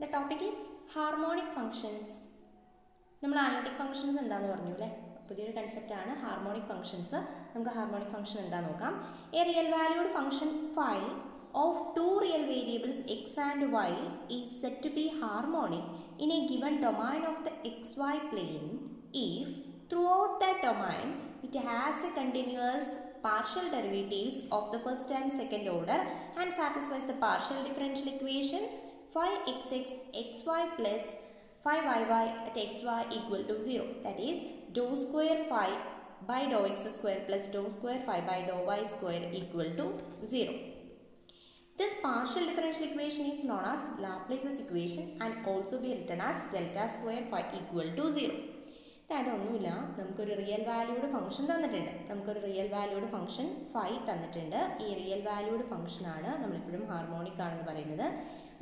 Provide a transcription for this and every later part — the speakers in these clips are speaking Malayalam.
The topic is harmonic functions. നമ്മൾ അനലിറ്റിക് ഫംഗ്ഷൻസ് എന്താന്ന് പറഞ്ഞു അല്ലേ? പുതിയൊരു കൺസെപ്റ്റാണ് ഹാർമോണിക് ഫംഗ്ഷൻസ്. നമുക്ക് ഹാർമോണിക് ഫംഗ്ഷൻ എന്താന്ന് നോക്കാം. A real valued function phi of two real variables x and y is said to be harmonic in a given domain of the xy plane if throughout that domain it has a continuous partial derivatives of the first and second order and satisfies the partial differential equation phi xx xy plus phi yy at xy equal to 0. That is dou square phi by dou x square plus dou square phi by dou y square equal to 0. This partial differential equation is known as Laplace's equation and also be written as delta square phi equal to 0. അതായത് ഒന്നുമില്ല, നമുക്കൊരു റിയൽ വാല്യൂഡ് ഫംഗ്ഷൻ തന്നിട്ടുണ്ട്. നമുക്കൊരു റിയൽ വാല്യൂഡ് ഫംഗ്ഷൻ phi തന്നിട്ടുണ്ട്. ഈ റിയൽ വാല്യൂഡ് ഫംഗ്ഷനാണ് നമ്മളിപ്പോഴും ഹാർമോണിക് ആണെന്ന് പറയുന്നത്.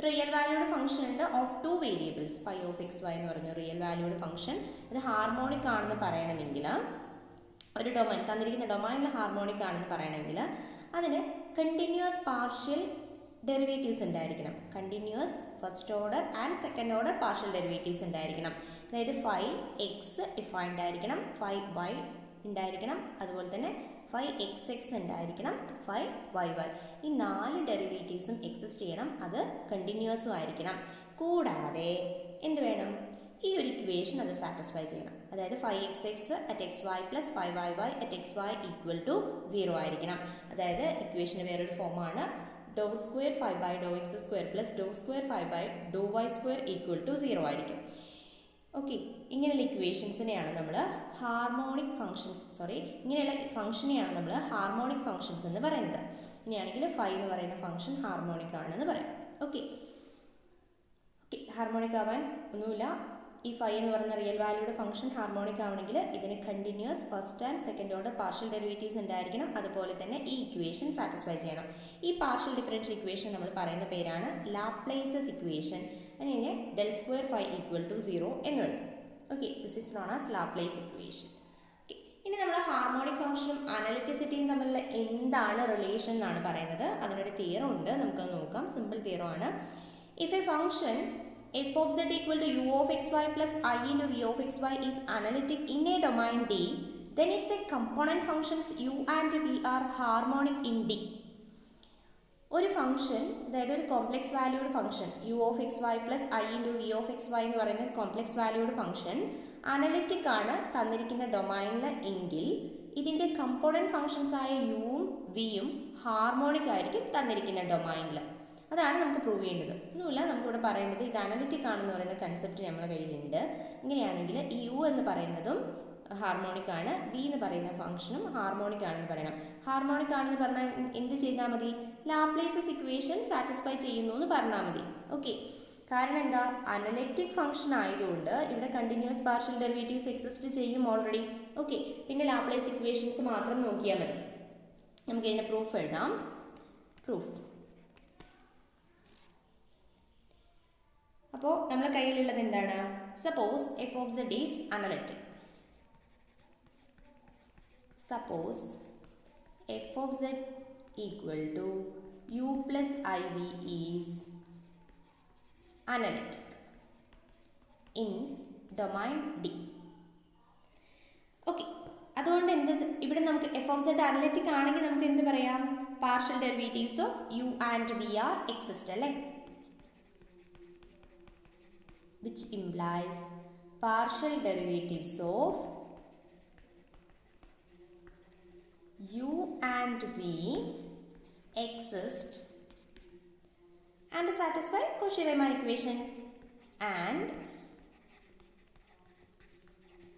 റിയൽ വാല്യൂഡ് ഫംഗ്ഷൻ ഉണ്ട് of two variables phi of x y എന്ന് പറയുന്ന റിയൽ വാല്യൂഡ് ഫംഗ്ഷൻ. ഇത് ഹാർമോണിക് ആണെന്ന് പറയണമെങ്കിൽ, ഒരു ഡൊമൈൻ തന്നിരിക്കുന്ന ഡൊമൈനിൽ ഹാർമോണിക് ആണെന്ന് പറയണമെങ്കിൽ അതിന് കണ്ടിന്യൂസ് പാർഷ്യൽ ഡെറിവേറ്റീവ്സ് ഉണ്ടായിരിക്കണം. Continuous first order and second order partial derivatives ഉണ്ടായിരിക്കണം. അതായത് phi എക്സ് ഡിഫൈൻഡ് ആയിരിക്കണം, phi വൈ ഉണ്ടായിരിക്കണം, അതുപോലെ തന്നെ phi എക്സ് എക്സ് ഉണ്ടായിരിക്കണം, phi വൈ വൈ. ഈ 4 ഡെറിവേറ്റീവ്സും എക്സിസ്റ്റ് ചെയ്യണം. അത് കണ്ടിന്യൂസും ആയിരിക്കണം. കൂടാതെ എന്ത് വേണം? ഈ ഒരു ഇക്വേഷൻ അത് സാറ്റിസ്ഫൈ ചെയ്യണം. അതായത് phi x x at x y plus phi y y at x y equal to 0 ആയിരിക്കണം. അതായത് ഇക്വേഷന് വേറൊരു ഫോമാണ് dou square phi by dou x square plus dou square phi by dou y square equal to 0 ആയിരിക്കും. ഓക്കെ, ഇങ്ങനെയുള്ള ഇക്വേഷൻസിനെയാണ് നമ്മൾ ഹാർമോണിക് ഫംഗ്ഷൻസ് ഇങ്ങനെയുള്ള ഫംഗ്ഷനെയാണ് നമ്മൾ ഹാർമോണിക് ഫംഗ്ഷൻസ് എന്ന് പറയുന്നത്. ഇനിയാണെങ്കിൽ phi എന്ന് പറയുന്ന ഫംഗ്ഷൻ ഹാർമോണിക് ആണെന്ന് പറയാം. ഓക്കെ, ഹാർമോണിക് ആവാൻ ഒന്നുമില്ല. ഈ phi എന്ന് പറയുന്ന റിയൽ വാല്യൂഡ് ഫംഗ്ഷൻ ഹാർമോണിക് ആവണമെങ്കിൽ ഇതിന് continuous first and second order partial derivatives ഉണ്ടായിരിക്കണം. അതുപോലെ തന്നെ ഈ ഇക്വേഷൻ സാറ്റിസ്ഫൈ ചെയ്യണം. ഈ പാർഷ്യൽ ഡിഫറൻഷ്യൽ ഇക്വേഷൻ നമ്മൾ പറയുന്ന പേരാണ് ലാപ്ലേസസ് ഇക്വേഷൻ. അതിനെ del square phi equal to 0 എന്ന് പറയും. Okay, this is known as Laplace equation. ഇനി നമ്മൾ ഹാർമോണിക് ഫംഗ്ഷനും അനലിറ്റിസിറ്റിയും തമ്മിലുള്ള എന്താണ് റിലേഷൻ എന്നാണ് പറയുന്നത്. അതിനൊരു തിയറം ഉണ്ട്, നമുക്കത് നോക്കാം. സിമ്പിൾ തിയറം ആണ്. If A function f of z equal to u of xy plus I into v of xy is analytic in a domain D, then its a component functions u and v are harmonic in D. ഒരു ഫംഗ്ഷൻ, അതായത് ഒരു complex valued function u of xy plus I into v of xy എന്ന് പറയുന്ന കോംപ്ലക്സ് വാല്യൂഡ് ഫംഗ്ഷൻ അനലിറ്റിക് ആണ് തന്നിരിക്കുന്ന ഡൊമൈനിൽ എങ്കിൽ ഇതിൻ്റെ കമ്പോണൻറ്റ് ഫംഗ്ഷൻസ് ആയ യുവും വിയും ഹാർമോണിക് ആയിരിക്കും തന്നിരിക്കുന്ന ഡൊമൈനിൽ. അതാണ് നമുക്ക് പ്രൂവ് ചെയ്യേണ്ടത്. ഒന്നുമില്ല, നമുക്കിവിടെ പറയേണ്ടത് ഇത് അനലിറ്റിക് ആണെന്ന് പറയുന്ന കൺസെപ്റ്റ് നമ്മുടെ കയ്യിലുണ്ട്. ഇങ്ങനെയാണെങ്കിൽ ഈ യു എന്ന് പറയുന്നതും ഹാർമോണിക് ആണ്, വി എന്ന് പറയുന്ന ഫംഗ്ഷനും ഹാർമോണിക് ആണെന്ന് പറയണം. ഹാർമോണിക് ആണെന്ന് പറഞ്ഞാൽ എന്ത് ചെയ്താൽ മതി? ലാപ്ലേസസ് ഇക്വേഷൻ സാറ്റിസ്ഫൈ ചെയ്യുന്നു എന്ന് പറഞ്ഞാൽ മതി. ഓക്കെ, കാരണം എന്താ? അനലിറ്റിക് ഫംഗ്ഷൻ ആയതുകൊണ്ട് ഇവിടെ കണ്ടിന്യൂസ് പാർഷ്യൽ ഡെറിവേറ്റീവ്സ് എക്സിസ്റ്റ് ചെയ്യും ഓൾറെഡി. ഓക്കെ, പിന്നെ ലാപ്ലേസ് ഇക്വേഷൻസ് മാത്രം നോക്കിയാൽ മതി. നമുക്കിതിൻ്റെ പ്രൂഫ് എഴുതാം. പ്രൂഫ് അപ്പോൾ നമ്മുടെ കയ്യിലുള്ളത് എന്താണ്? Suppose f of z is analytic. Suppose f of z equal to u plus i v is analytic in domain d. Okay, അതുകൊണ്ട് എന്ത് ഇവിടെ നമുക്ക് എഫ് ഓഫ് സെഡ് അനലിറ്റിക് ആണെങ്കിൽ നമുക്ക് എന്ത് പറയാം? Partial derivatives of u and v are exist അല്ലേ? which implies partial derivatives of u and v exist and satisfy Cauchy-Riemann equation and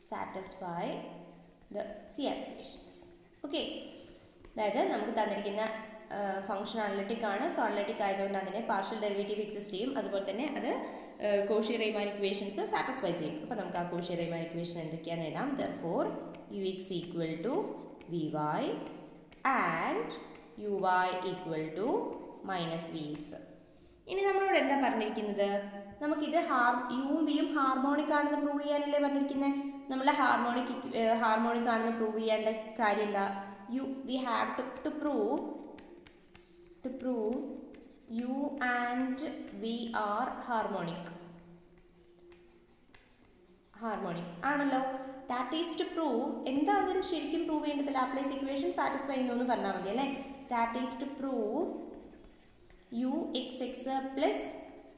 satisfy the CR equations. Okay, അതായത് നമുക്ക് തന്നിരിക്കുന്ന ഫംഗ്ഷൻ അനലിറ്റിക് ആണ്. സോ അനലിറ്റിക് ആയതുകൊണ്ട് അതിന് പാർഷ്യൽ ഡെറിവേറ്റീവ് എക്സിസ്റ്റ് ചെയ്യും. അതുപോലെ തന്നെ അത് Cauchy-Riemann ഇക്വേഷൻസ് സാറ്റിസ്ഫൈ ചെയ്യും. അപ്പോൾ നമുക്ക് ആ Cauchy-Riemann ഇക്വേഷൻ എന്തൊക്കെയാണെന്ന് എഴുതാം. Therefore ux equal to vy and uy equal to minus vx. ഇനി നമ്മളോട് എന്താ പറഞ്ഞിരിക്കുന്നത്? നമുക്കിത് യുവും വിയും ഹാർമോണിക് ആണെന്ന് പ്രൂവ് ചെയ്യാനല്ലേ പറഞ്ഞിരിക്കുന്നത്. നമ്മൾ ഹാർമോണിക് ആണെന്ന് പ്രൂവ് ചെയ്യേണ്ട കാര്യം എന്താ? we have to prove u and v are harmonic ആണല്ലോ. ദാറ്റ് ഈസ് ടു പ്രൂവ്, എന്താ അതിന് ശരിക്കും പ്രൂവ് ചെയ്യേണ്ടത്? ലാപ്ലേസ് ഇക്വേഷൻ സാറ്റിസ്ഫൈ ചെയ്യുന്നു പറഞ്ഞാൽ മതി അല്ലേ. That is to prove u x x plus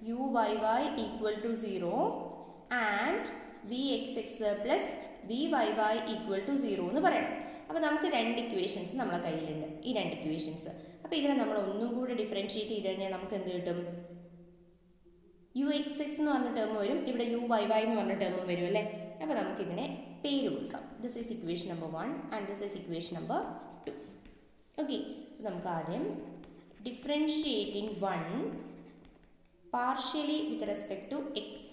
u y y equal to 0 and v x x plus v y y equal to 0 എന്ന് പറയണം. അപ്പോൾ നമുക്ക് രണ്ട് ഇക്വേഷൻസ് നമ്മളെ കയ്യിലുണ്ട്, ഈ രണ്ട് ഇക്വേഷൻസ്. അപ്പോൾ ഇതിനെ നമ്മൾ ഒന്നും കൂടി ഡിഫറൻഷ്യേറ്റ് ചെയ്ത് കഴിഞ്ഞാൽ നമുക്ക് എന്ത് കിട്ടും? യു എക്സ് എക്സ് എന്ന് പറഞ്ഞ ടേം വരും, ഇവിടെ യു വൈ വൈ എന്ന് പറഞ്ഞ ടേമും വരും അല്ലേ. അപ്പോൾ നമുക്കിതിനെ പേര് കൊടുക്കാം. This is equation number 1 and this is equation number 2. Okay, നമുക്ക് ആദ്യം differentiating 1 partially with respect to x,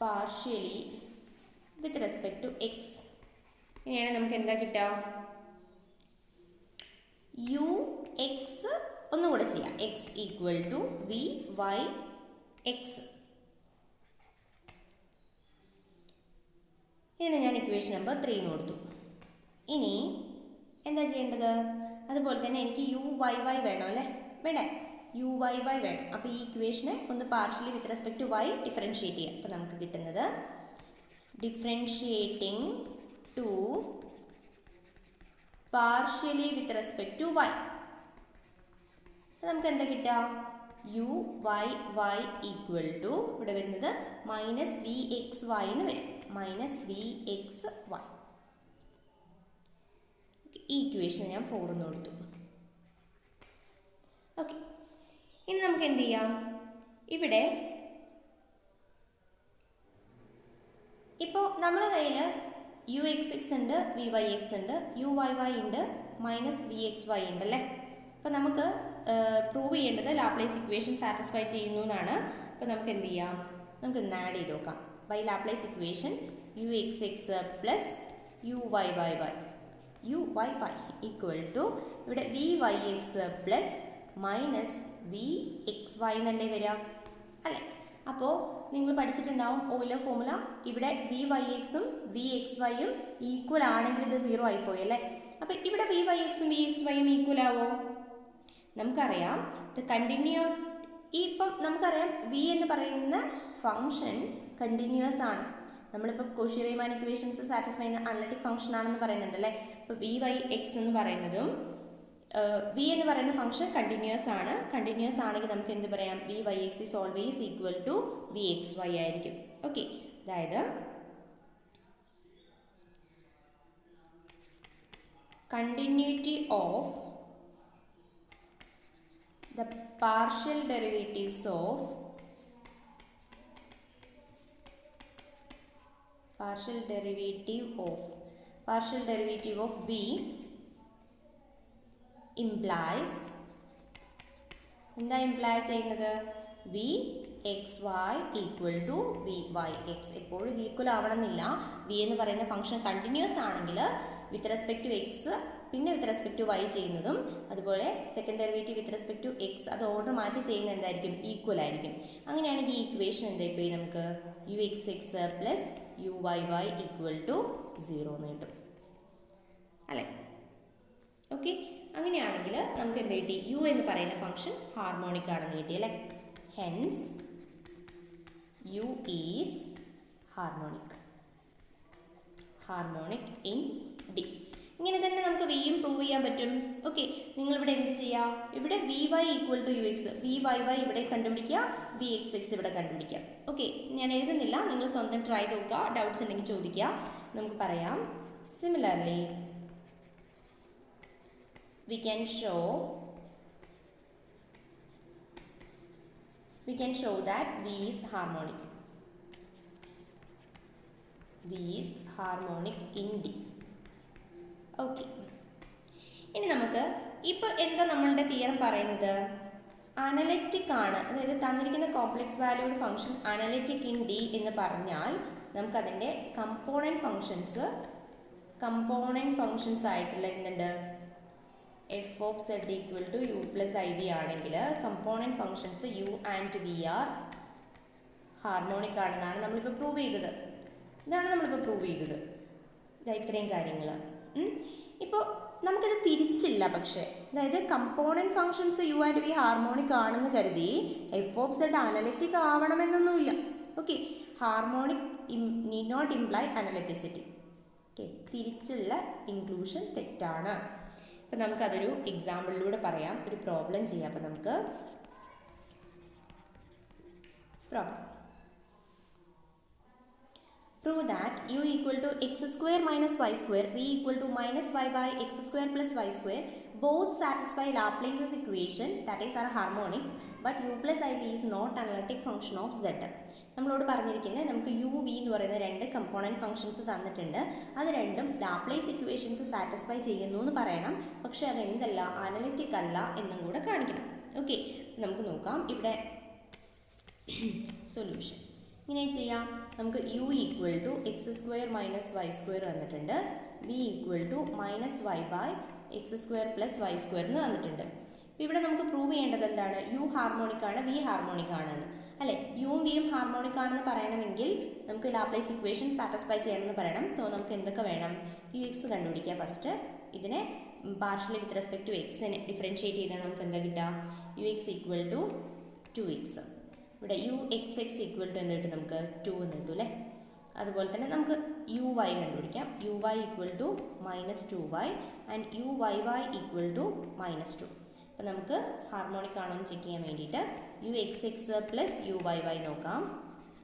partially with respect to x. ഇങ്ങനെയാണ് നമുക്ക് എന്താ കിട്ടുക? യു എക്സ് ഒന്നുകൂടെ ചെയ്യാം, x equal to v y x. ഇതിന് ഞാൻ ഇക്വേഷൻ നമ്പർ 3 കൊടുത്തു. ഇനി എന്താ ചെയ്യേണ്ടത്? അതുപോലെ തന്നെ എനിക്ക് യു വൈ വൈ വേണം അല്ലേ, വേണ്ടേ? യു വൈ വൈ വേണം. അപ്പോൾ ഈ ഇക്വേഷനെ ഒന്ന് partially with respect to y differentiate ചെയ്യാം. അപ്പോൾ നമുക്ക് കിട്ടുന്നത് differentiating to partially with respect to y. നമുക്ക് എന്താ കിട്ടുക? U y y equal to ഇവിടെ വരുന്നത് മൈനസ് വി എക്സ് വൈ എന്ന് വരും, മൈനസ് വി എക്സ് വൈ. ഈ ഇക്വേഷൻ ഞാൻ 4 എന്ന് കൊടുത്തു. ഓക്കെ, ഇനി നമുക്ക് എന്ത് ചെയ്യാം? ഇവിടെ ഇപ്പോൾ നമ്മളെ കയ്യിൽ യു എക്സ് എക്സ് ഉണ്ട്, വി വൈ എക്സ് ഉണ്ട്, യു വൈ വൈ ഉണ്ട്, മൈനസ് വി എക്സ് വൈ ഉണ്ട് അല്ലേ. അപ്പോൾ നമുക്ക് പ്രൂവ് ചെയ്യേണ്ടത് ലാപ്ലേസ് ഇക്വേഷൻ സാറ്റിസ്ഫൈ ചെയ്യുന്നു എന്നാണ്. അപ്പോൾ നമുക്ക് എന്ത് ചെയ്യാം? നമുക്ക് ഇന്ന് ആഡ് ചെയ്ത് നോക്കാം. By Laplace equation u x x plus u y y y, u y y equal to ഇവിടെ v y x plus minus v x y എന്നല്ലേ വരിക അല്ലേ. അപ്പോൾ നിങ്ങൾ പഠിച്ചിട്ടുണ്ടാവും ഓയിലർ ഫോർമുല. ഇവിടെ വി വൈ എക്സും വി എക്സ് വൈയും ഈക്വൽ ആണെങ്കിൽ ഇത് 0 ആയിപ്പോയി അല്ലേ. അപ്പോൾ ഇവിടെ വി വൈ എക്സും വി എക്സ് വൈയും ഈക്വൽ ആവോ? നമുക്കറിയാം ഇത് കണ്ടിന്യൂ. ഇപ്പം നമുക്കറിയാം വി എന്ന് പറയുന്ന ഫങ്ഷൻ കണ്ടിന്യൂസ് ആണ്. നമ്മളിപ്പോൾ കോഷി-റീമാൻ ഇക്വേഷൻസ് സാറ്റിസ്ഫൈ ചെയ്യുന്ന അനലിറ്റിക് ഫംഗ്ഷൻ ആണെന്ന് പറയുന്നുണ്ട് അല്ലേ. ഇപ്പോൾ വി വൈ എക്സ് എന്ന് പറയുന്നതും വി എന്ന് പറയുന്ന ഫംഗ്ഷൻ കണ്ടിന്യൂസ് ആണ്. കണ്ടിന്യൂസ് ആണെങ്കിൽ നമുക്ക് എന്ത് പറയാം? V y x is always equal to v x y ആയിരിക്കും. ഓക്കെ, അതായത് continuity of the partial derivatives of partial derivative of v implies എന്താ ഇംപ്ലൈ ചെയ്യുന്നത്? V x y equal to v y x. എപ്പോഴും ഈക്വൽ ആവണമെന്നില്ല. വി എന്ന് പറയുന്ന ഫംഗ്ഷൻ കണ്ടിന്യൂസ് ആണെങ്കിൽ വിത്ത് റെസ്പെക്ട് ടു എക്സ് പിന്നെ വിത്ത് റെസ്പെക്ട് ടു വൈ ചെയ്യുന്നതും, അതുപോലെ second derivative with respect to x അത് ഓർഡർ മാറ്റി ചെയ്യുന്നത് എന്തായിരിക്കും? ഈക്വൽ ആയിരിക്കും. അങ്ങനെയാണെങ്കിൽ ഈ ഇക്വേഷൻ എന്തായിപ്പോയി? നമുക്ക് u x x plus u y y equal to 0 എന്ന് കിട്ടും അല്ലേ. ഓക്കെ, അങ്ങനെയാണെങ്കിൽ നമുക്ക് എന്ത് കിട്ടി? യു എന്ന് പറയുന്ന ഫംഗ്ഷൻ ഹാർമോണിക് ആണെന്ന് കിട്ടി അല്ലേ. Hence u is harmonic in d. ഇങ്ങനെ തന്നെ നമുക്ക് വിയും പ്രൂവ് ചെയ്യാൻ പറ്റും. ഓക്കെ, നിങ്ങളിവിടെ എന്ത് ചെയ്യുക? ഇവിടെ v y equal to u x, v y y ഇവിടെ കണ്ടുപിടിക്കുക, വി എക്സ് എക്സ് ഇവിടെ കണ്ടുപിടിക്കുക. ഓക്കെ, ഞാൻ എഴുതുന്നില്ല, നിങ്ങൾ സ്വന്തം ട്രൈ നോക്കുക, ഡൗട്ട്സ് ഉണ്ടെങ്കിൽ ചോദിക്കുക. നമുക്ക് പറയാം similarly we can show that V is harmonic. V is harmonic in D. Okay. ഇനി നമുക്ക് ഇപ്പോൾ എന്താ നമ്മളുടെ തിയറം പറയുന്നത്? അനലിറ്റിക് ആണ്, അതായത് തന്നിരിക്കുന്ന complex valued function analytic in D എന്ന് പറഞ്ഞാൽ നമുക്കതിൻ്റെ കമ്പോണൻറ്റ് ഫങ്ഷൻസ് ആയിട്ടുള്ള എന്തുണ്ട്? F of z equal to u plus i v ആണെങ്കിൽ component functions u and v are harmonic ആണെന്നാണ് നമ്മളിപ്പോൾ പ്രൂവ് ചെയ്തത്. ഇതാണ് നമ്മളിപ്പോൾ പ്രൂവ് ചെയ്തത്. ഇത്രയും കാര്യങ്ങൾ. ഇപ്പോൾ നമുക്കിത് തിരിച്ചില്ല. പക്ഷേ അതായത് component functions u and v harmonic ആണെന്ന് കരുതി എഫ് ഓഫ് സെഡ് അനലിറ്റിക് ആവണമെന്നൊന്നുമില്ല. Okay, harmonic need not imply analyticity. Okay, തിരിച്ചുള്ള ഇൻക്ലൂഷൻ തെറ്റാണ്. അപ്പം നമുക്കതൊരു എക്സാമ്പിളിലൂടെ പറയാം, ഒരു പ്രോബ്ലം ചെയ്യാം. അപ്പം നമുക്ക് problem prove that u equal to x square minus y square, v equal to minus y by x square plus y square, both satisfy Laplace's equation, that is are harmonic, but u plus iv is not analytic function of z. നമ്മളോട് പറഞ്ഞിരിക്കുന്നത് നമുക്ക് യു വി എന്ന് പറയുന്ന രണ്ട് കമ്പോണൻറ്റ് ഫംഗ്ഷൻസ് തന്നിട്ടുണ്ട്. അത് രണ്ടും ലാപ്ലേസ് ഇക്വേഷൻസ് സാറ്റിസ്ഫൈ ചെയ്യുന്നു എന്ന് പറയണം. പക്ഷേ അതെന്തല്ല, അനലിറ്റിക് അല്ല എന്നും കൂടെ കാണിക്കണം. ഓക്കെ, നമുക്ക് നോക്കാം. ഇവിടെ സൊല്യൂഷൻ ഇങ്ങനെ ചെയ്യാം. നമുക്ക് u equal to x square minus y square തന്നിട്ടുണ്ട്. V equal to minus y by x square plus y square എന്ന് തന്നിട്ടുണ്ട്. അപ്പോൾ ഇവിടെ നമുക്ക് പ്രൂവ് ചെയ്യേണ്ടത് എന്താണ്, യു ഹാർമോണിക് ആണ്, വി ഹാർമോണിക് ആണെന്ന് അല്ലേ. യുവും വിയും ഹാർമോണിക് ആണെന്ന് പറയണമെങ്കിൽ നമുക്ക് ലാപ്ലേസ് ഇക്വേഷൻ സാറ്റിസ്ഫൈ ചെയ്യണമെന്ന് പറയണം. സോ നമുക്ക് എന്തൊക്കെ വേണം, യു എക്സ് കണ്ടുപിടിക്കുക ഫസ്റ്റ്. ഇതിനെ പാർഷ്യലി വിത്ത് റെസ്പെക്ട് ടു എക്സിനെ ഡിഫറൻഷിയേറ്റ് ചെയ്താൽ നമുക്ക് എന്താ കിട്ടുക, u X equal to 2x. ഇവിടെ u x x equal to എന്ത് കിട്ടും, നമുക്ക് 2 എന്ന് കിട്ടും അല്ലേ. അതുപോലെ തന്നെ നമുക്ക് യു വൈ കണ്ടുപിടിക്കാം. U y equal to minus 2y and u y y equal to -2. അപ്പോൾ നമുക്ക് ഹാർമോണിക് ആണോ എന്ന് ചെക്ക് ചെയ്യാൻ വേണ്ടിയിട്ട് u x x plus u y y നോക്കാം.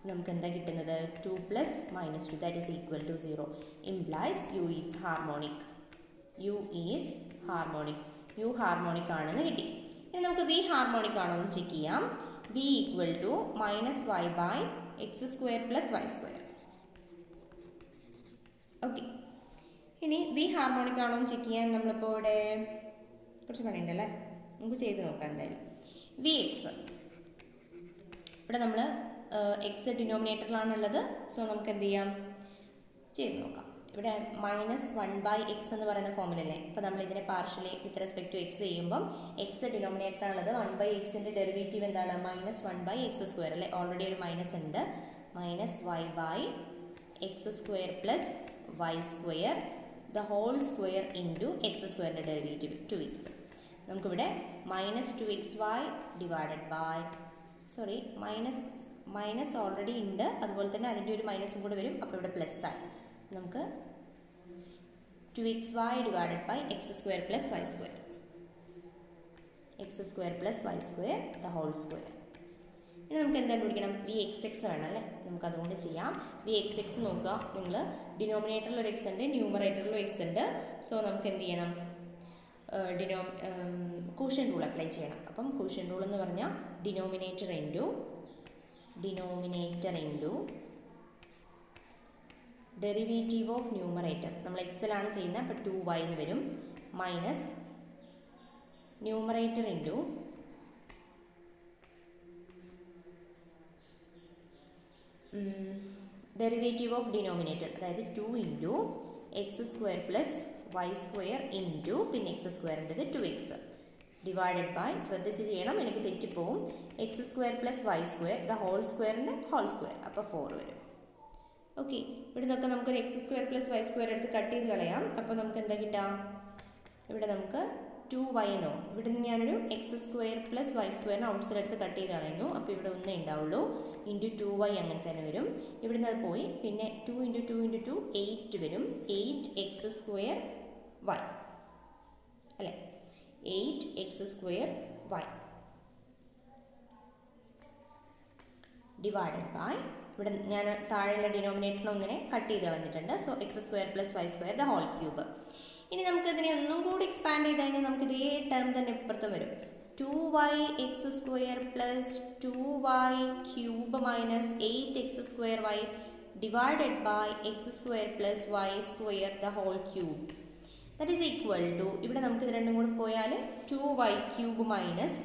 നമുക്ക് എന്താ കിട്ടുന്നത്, 2 plus -2 that is equal to 0 implies u is harmonic. U is harmonic, u harmonic ആണെന്ന് കിട്ടി. ഇനി നമുക്ക് വി ഹാർമോണിക് ആണോ എന്ന് ചെക്ക് ചെയ്യാം. v equal to minus y by x square plus y square. Okay, ഇനി വി ഹാർമോണിക് ആണോ എന്ന് ചെക്ക് ചെയ്യാൻ നമ്മളിപ്പോൾ ഇവിടെ കുറച്ച് പണിയുണ്ടല്ലേ, നമുക്ക് ചെയ്ത് നോക്കാം. എന്തായാലും വി എക്സ്, ഇവിടെ നമ്മൾ എക്സ് ഡിനോമിനേറ്ററിലാണുള്ളത്. സോ നമുക്ക് എന്ത് ചെയ്യാം, ചെയ്ത് നോക്കാം. ഇവിടെ -1/x എന്ന് പറയുന്ന ഫോമിലല്ലേ. അപ്പോൾ നമ്മൾ ഇതിനെ partially with respect to x ചെയ്യുമ്പം എക്സ് ഡിനോമിനേറ്ററാണുള്ളത്. 1/xൻ്റെ ഡെറിവേറ്റീവ് എന്താണ്, -1/x² അല്ലേ. ഓൾറെഡി ഒരു മൈനസ് ഉണ്ട്. -y by x² plus y² the whole square into x² derivative 2x. നമുക്കിവിടെ -2xy divided by minus already ഉണ്ട്, അതുപോലെ തന്നെ അതിൻ്റെ ഒരു മൈനസും കൂടെ വരും. അപ്പോൾ ഇവിടെ പ്ലസ് ആയി. നമുക്ക് 2xy divided by x² plus y², x² plus y² the whole square. ഇനി നമുക്ക് എന്തായാലും പിടിക്കണം, വി എക്സ് എക്സ് വേണം അല്ലേ. നമുക്ക് അതുകൊണ്ട് ചെയ്യാം. വി എക്സ് എക്സ് നോക്കുക, നിങ്ങൾ ഡിനോമിനേറ്ററിൽ ഒരു എക്സ് ഉണ്ട്, ന്യൂമറേറ്ററിലും എക്സ് ഉണ്ട്. സോ നമുക്ക് എന്ത് ചെയ്യണം, ക്വോഷ്യൻ റൂൾ അപ്ലൈ ചെയ്യണം. അപ്പം ക്വോഷ്യൻ റൂൾ എന്ന് പറഞ്ഞാൽ denominator into derivative of numerator. നമ്മൾ എക്സിലാണ് ചെയ്യുന്നത്, അപ്പോൾ 2y എന്ന് വരും. Minus numerator into derivative of denominator, അതായത് 2 into x² plus y² into പിന്നെ x² ഉണ്ടത് 2x ഡിവൈഡഡ് ബൈ, ശ്രദ്ധിച്ച് ചെയ്യണം എനിക്ക് തെറ്റിപ്പോവും, x² plus y² the whole സ്ക്വയറിൻ്റെ ഹോൾ സ്ക്വയർ, അപ്പോൾ 4 വരും. ഓക്കെ, ഇവിടെ നിന്നൊക്കെ നമുക്കൊരു x² പ്ലസ് y² എടുത്ത് കട്ട് ചെയ്ത് കളയാം. അപ്പോൾ നമുക്ക് എന്താ കിട്ടാം, ഇവിടെ നമുക്ക് 2y എന്നോ, ഇവിടെ നിന്ന് ഞാനൊരു x² plus y² out side എടുത്ത് കട്ട് ചെയ്ത് കളയുന്നു. അപ്പോൾ ഇവിടെ ഒന്നേ ഉണ്ടാവുള്ളൂ, ഇൻറ്റു 2y അങ്ങനെ തന്നെ വരും. ഇവിടെ നിന്ന് അത് പോയി, പിന്നെ 2 ഇൻറ്റു 2 ഇൻറ്റു 2 8 വരും. 8x² y അല്ലേ, 8x² y ഡിവൈഡഡ് ബൈ, ഇവിടെ ഞാൻ താഴെയുള്ള ഡിനോമിനേറ്ററിന് ഒന്നിനെ കട്ട് ചെയ്ത് കളഞ്ഞിട്ടുണ്ട്. So x² plus y² the whole cube. ഇനി നമുക്കിതിനെ ഒന്നും കൂടി എക്സ്പാൻഡ് ചെയ്ത് കഴിഞ്ഞാൽ നമുക്ക് ഇതേ ടേം തന്നെ ഇപ്പുറത്തും വരും. 2yx² plus 2y cube minus 8x² y divided by x² plus y² the whole cube. That is equal to, ഇവിടെ നമുക്ക് ഇത് രണ്ടും കൂടി പോയാൽ 2y cube minus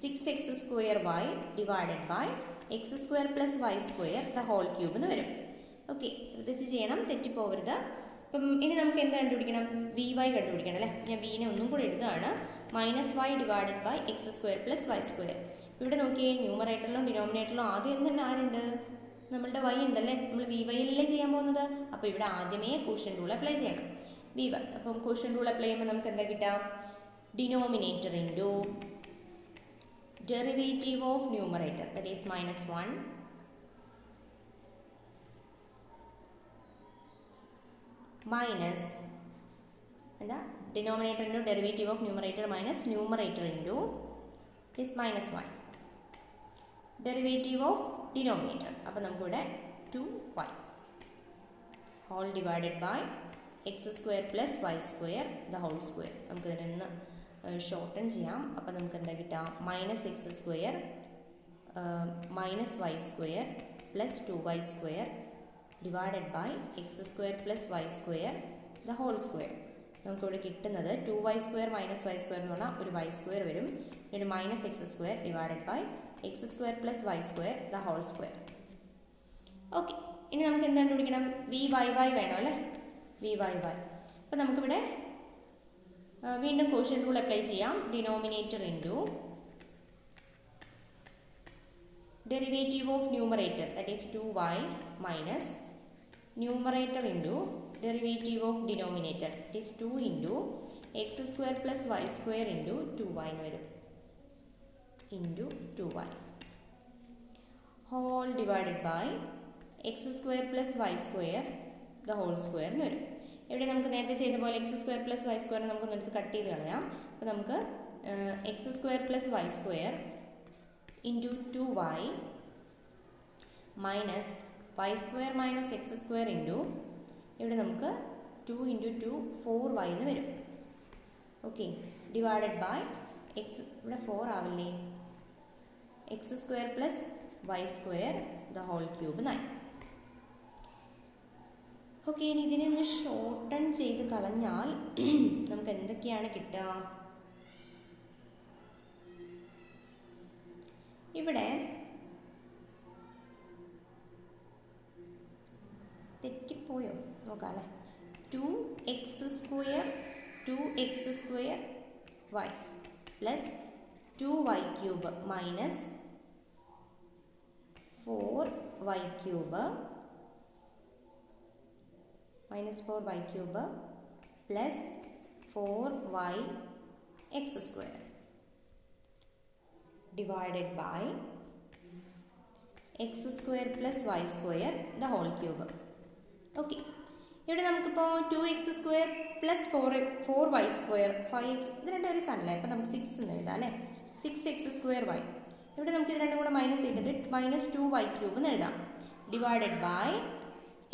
6x² y divided by x² plus y² the whole cube എന്ന് വരും. ഓക്കെ, ശ്രദ്ധിച്ച് ചെയ്യണം, തെറ്റിപ്പോവരുത്. അപ്പം ഇനി നമുക്ക് എന്ത് കണ്ടുപിടിക്കണം, vy കണ്ടുപിടിക്കണം അല്ലേ. ഞാൻ വീനെ ഒന്നും കൂടി എഴുതുകയാണ്. -y divided by x² plus y². ഇവിടെ നോക്കിയേ, ന്യൂമറേറ്ററിലും ഡിനോമിനേറ്ററിലും ആദ്യം എന്തുണ്ട്, ആരുണ്ട്, നമ്മളുടെ y ഉണ്ടല്ലേ. നമ്മൾ vy അല്ലേ ചെയ്യാൻ പോകുന്നത്. അപ്പോൾ ഇവിടെ ആദ്യമേ ക്വോഷ്യൻ റൂൾ അപ്ലൈ ചെയ്യണം. v1. അപ്പം ക്വോഷ്യന്റ് റൂൾ അപ്ലൈ ചെയ്യുമ്പോൾ നമുക്ക് എന്താ കിട്ടാം? Denominator into derivative of numerator that is -1 minus എന്താ denominator into derivative of numerator minus numerator into is -1 derivative of denominator. അപ്പോൾ നമുക്കിവിടെ 2y whole divided by x² plus y² the whole square. നമുക്കിതിൽ നിന്ന് ഷോർട്ടൻ ചെയ്യാം. അപ്പോൾ നമുക്ക് എന്താ കിട്ടാം? -x² -y² plus 2y² divided by x² plus y² the whole square. നമുക്കിവിടെ കിട്ടുന്നത് 2y² -y² എന്ന് പറഞ്ഞാൽ ഒരു y² വരും. പിന്നെ -x² divided by x² plus y² the whole square. Okay, ഇനി നമുക്ക് എന്ത് കണ്ടുപിടിക്കണം? v(y) വേണം അല്ലേ? v(y)y. അപ്പോൾ നമുക്കിവിടെ വീണ്ടും ക്വോഷ്യന്റ് റൂൾ അപ്ലൈ ചെയ്യാം. Denominator into derivative of numerator that is 2y minus numerator into derivative of denominator that is 2 into x² plus y² into 2y എന്ന് വരും. Into 2y whole divided by x² plus y² the whole square എന്ന് വരും. ഇവിടെ നമുക്ക് നേരത്തെ ചെയ്ത പോലെ x² പ്ലസ് y² നമുക്കൊന്ന് എടുത്ത് കട്ട് ചെയ്ത് കളയാം. അപ്പോൾ നമുക്ക് x² plus y² into 2y minus y² minus x² into ഇവിടെ നമുക്ക് 2 ഇൻറ്റു 2 4y എന്ന് വരും. ഓക്കെ, ഡിവൈഡഡ് ബൈ ഇവിടെ 4 ആവില്ലേ? x² plus y² the whole cube 9. Okay, ഇനി ഇതിനെ ഒന്ന് ഷോർട്ടൺ ചെയ്ത് കളഞ്ഞാൽ നമുക്ക് എന്തൊക്കെയാണ് കിട്ടുക? ഇവിടെ തെറ്റിപ്പോയോ നോക്കാം അല്ലേ? 2x² y plus 2y cube minus 4y cube minus 4y cube plus 4y x² divided by x² plus y² the whole cube. Okay, ഇവിടെ നമുക്കിപ്പോൾ 2x² plus 4y² 5x ഇത് രണ്ടും ഒരു സണ്ണല്ലേ? അപ്പോൾ നമുക്ക് 6 എന്ന് എഴുതാം അല്ലേ? 6x²y. ഇവിടെ നമുക്ക് ഇത് രണ്ടും കൂടെ മൈനസ് ചെയ്തിട്ട് -2y ക്യൂബ് എന്ന് എഴുതാം. Divided by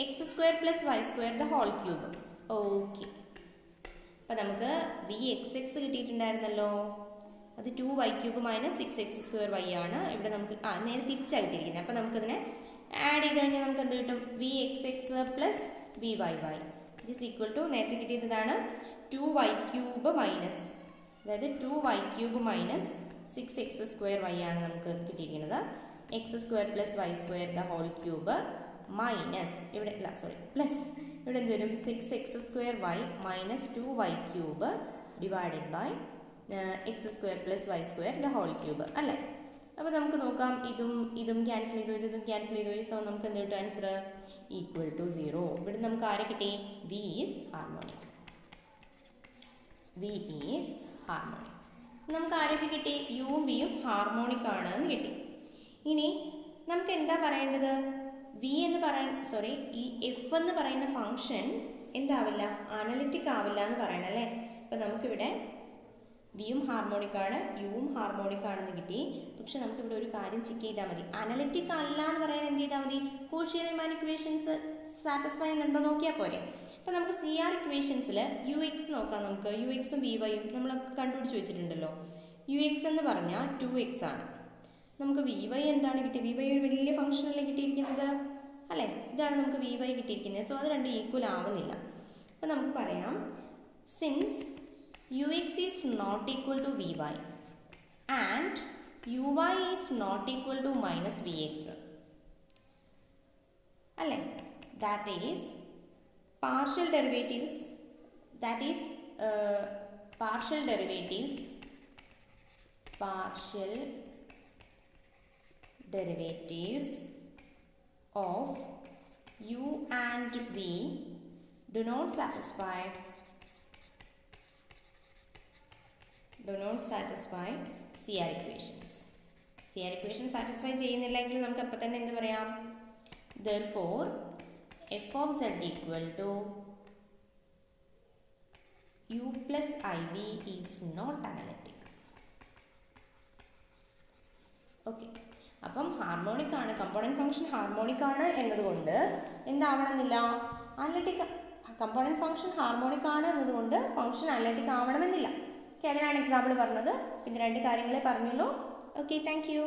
x² plus y² the whole cube. Okay, അപ്പോൾ നമുക്ക് vxx കിട്ടിയിട്ടുണ്ടായിരുന്നല്ലോ. അത് 2y ക്യൂബ് മൈനസ് 6x² ആണ്. ഇവിടെ നമുക്ക് നേരെ തിരിച്ചായിട്ടിരിക്കുന്നത്. അപ്പോൾ നമുക്കതിനെ ആഡ് ചെയ്ത് കഴിഞ്ഞാൽ നമുക്ക് എന്ത് കിട്ടും? vxx plus vyy is equal to നേരത്തെ കിട്ടിയതാണ് 2y ക്യൂബ് മൈനസ്, അതായത് 2y ക്യൂബ് മൈനസ് 6x² ആണ് നമുക്ക് കിട്ടിയിരിക്കുന്നത്. x² plus y² the whole cube minus ഇവിടെ പ്ലസ് ഇവിടെ എന്ത് വരും? 6x² minus 2y cube divided by x² plus y² the whole cube അല്ലേ? അപ്പോൾ നമുക്ക് നോക്കാം, ഇതും ക്യാൻസൽ ചെയ്തു, ഇതും ക്യാൻസൽ ചെയ്തു. സോ നമുക്ക് എന്ത് കിട്ടും? Answer equal to 0. ഇവിടെ നമുക്ക് ആരെ കിട്ടി? v is harmonic. v is harmonic. നമുക്ക് ആരൊക്കെ കിട്ടി? യും വിയും ഹാർമോണിക് ആണ് എന്ന് കിട്ടി. ഇനി നമുക്ക് എന്താ പറയേണ്ടത്? v എന്ന് ഈ f എന്ന് പറയുന്ന ഫംഗ്ഷൻ എന്താവില്ല? അനലിറ്റിക് ആവില്ല എന്ന് പറയണം അല്ലേ? അപ്പം നമുക്കിവിടെ വിയും ഹാർമോണിക് ആണ്, യുവും ഹാർമോണിക് ആണെന്ന് കിട്ടി. പക്ഷെ നമുക്കിവിടെ ഒരു കാര്യം ചെക്ക് ചെയ്താൽ മതി. അനലിറ്റിക് അല്ല എന്ന് പറയാൻ എന്ത് ചെയ്താൽ മതി? കോഷി-റീമാൻ ഇക്വേഷൻസ് സാറ്റിസ്ഫൈ ഉണ്ടോ നോക്കിയാൽ പോരെ. അപ്പം നമുക്ക് CR ഇക്വേഷൻസിൽ ux നോക്കാം. നമുക്ക് ux-ഉം vyയും നമ്മളൊക്കെ കണ്ടുപിടിച്ച് വെച്ചിട്ടുണ്ടല്ലോ. ux എന്ന് പറഞ്ഞാൽ 2x ആണ്. നമുക്ക് vy എന്താണ് കിട്ടി? vy ഒരു വലിയ ഫംഗ്ഷനല്ലേ കിട്ടിയിരിക്കുന്നത് അല്ലേ? ഇതാണ് നമുക്ക് vy കിട്ടിയിരിക്കുന്നത്. സോ അത് രണ്ടും ഈക്വൽ ആവുന്നില്ല. അപ്പം നമുക്ക് പറയാം, since ux is not equal to vy and uy is not equal to minus vx അല്ലേ? that is partial derivatives of u and v do not satisfy do not satisfy CR equations. CR equation satisfy ചെയ്യുന്നില്ലെങ്കിൽ നമുക്ക് അപ്പം തന്നെ എന്ത് പറയാം? Therefore f of z equal to u plus iv is not analytic. Okay, അപ്പം ഹാർമോണിക് ആണ്, കമ്പോണൻറ്റ് ഫംഗ്ഷൻ ഹാർമോണിക് ആണ് എന്നതുകൊണ്ട് എന്താവണമെന്നില്ല? അനലിറ്റിക്. കമ്പോണൻറ്റ് ഫംഗ്ഷൻ ഹാർമോണിക് ആണ് എന്നതുകൊണ്ട് ഫംഗ്ഷൻ അനലിറ്റിക് ആവണമെന്നില്ല. ഓക്കെ, അതിനാണ് എക്സാമ്പിൾ പറഞ്ഞത്. പിന്നെ രണ്ട് കാര്യങ്ങളെ പറഞ്ഞുള്ളൂ. Okay, thank you.